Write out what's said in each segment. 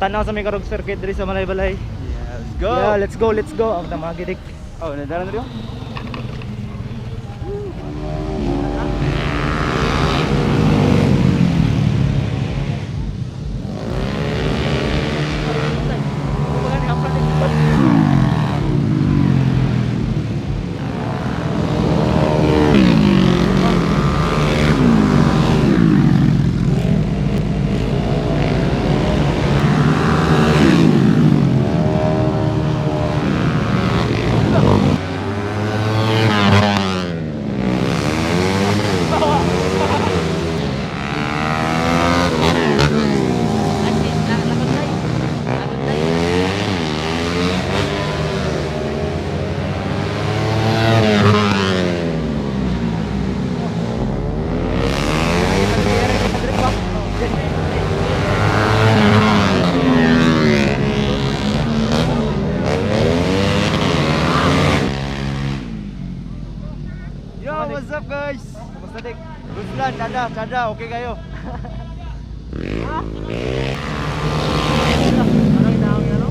tanaw sa may karog circuit diri sa Malaybalay. Yeah, let's go. Yeah, let's go. Ang mga gidik. Oh, nadalan na rin. Yo, what's up guys? Kumusta dik? Ruslan, Chada, okay kayo? Parang daang yan, no?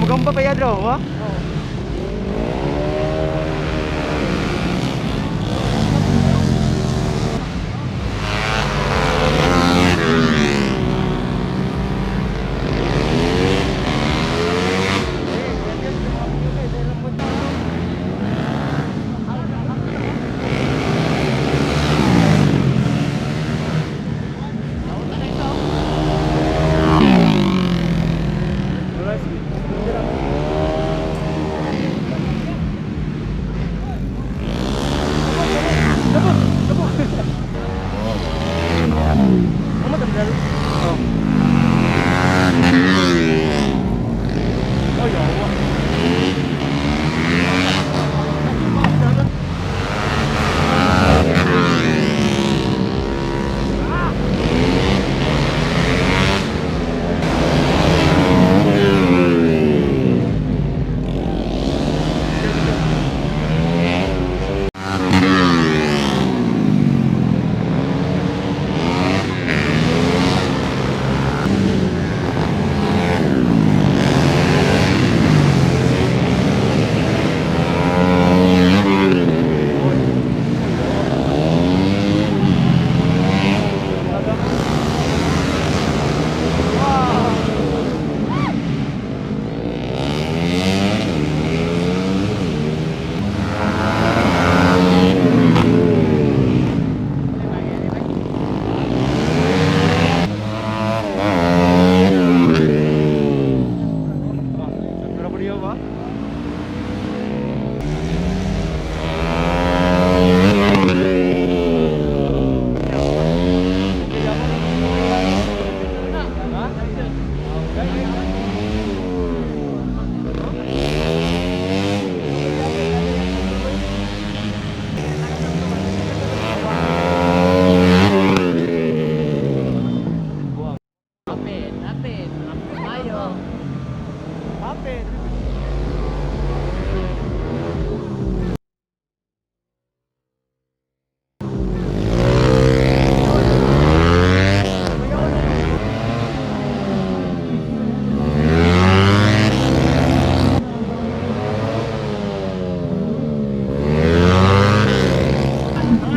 Gamba pa yadro, ha?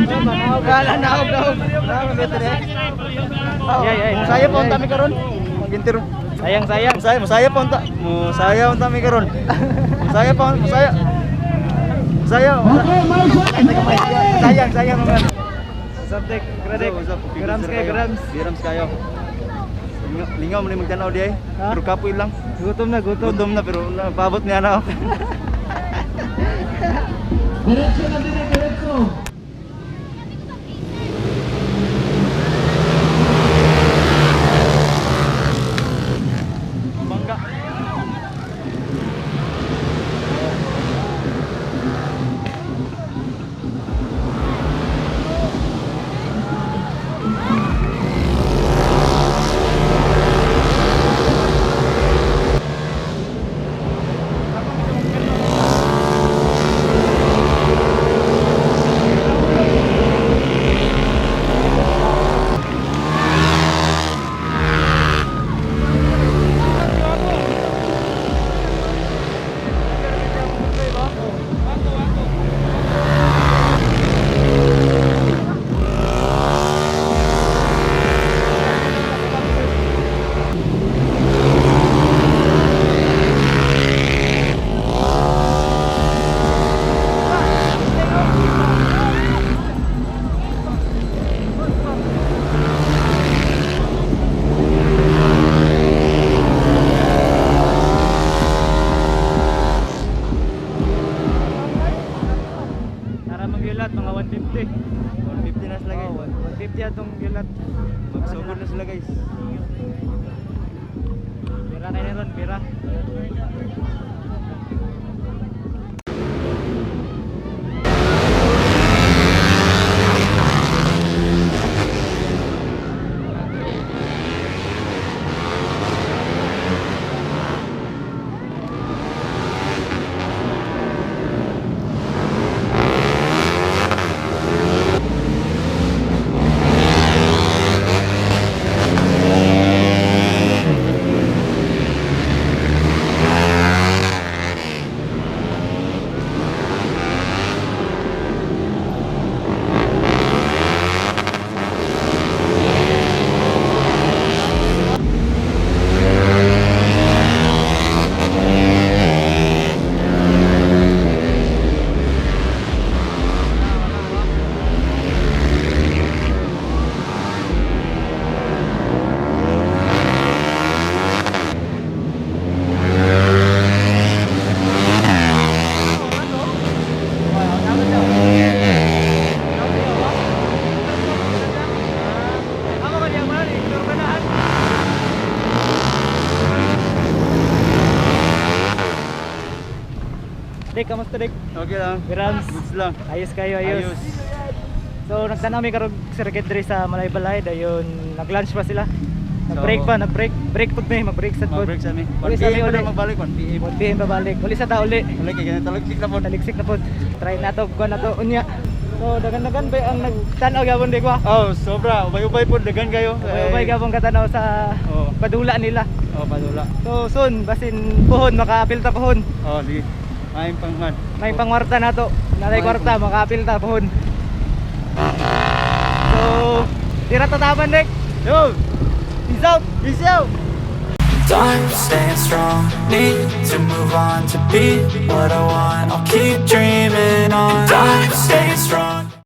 Naog. Musaya po ang tami karon. Magintiro. Sayang. Musaya po ang Musaya ang tami karon. Musaya. Sayang mga. Subtek, gradik. Grams. Grams kayo. Lingaw mo ni magtanaw di ay. Ha? Pero kapoy lang. Gutom na. Gutom na pero napabot niya na ako. Bangga. Para magyulat mga 150. 150 na sila guys. 150 atong yulat. Magsugod na sila guys. Pira kayo ron, pira. Dik, kamusta dik? Okay lang. Grams. Goods lang. Ayos kayo, ayos. So nagtanaw mi karong circuit diri sa Malaybalay dayon nag-lunch pa sila. Nag-break pa, break pud mi, mag-break sad pud. Mag-break sa mi. Uli 1 sa mi PM uli. na magbalik 1 PM. 1 PM babalik. Uli sa ta uli. Wala kay ganito talagsik na po. Taliksik na pud. Try nato kuan nato unya. So dagan-dagan ba ang nagtanaw gabon di ko? Oh, sobra. Ubay-ubay po dagan kayo. Ubay gabon katanaw sa Oh. padula nila. Oh, padula. So soon basin puhon makaapil ta puhon. Oh, sige. Main pangman. May pangwarta nato. Nalay kwarta makaapil ta puhon. So tira tataban dik. Yo, Peace out. peace out. Time staying strong, need to move on to be what I want. I'll keep dreaming on. Time staying strong.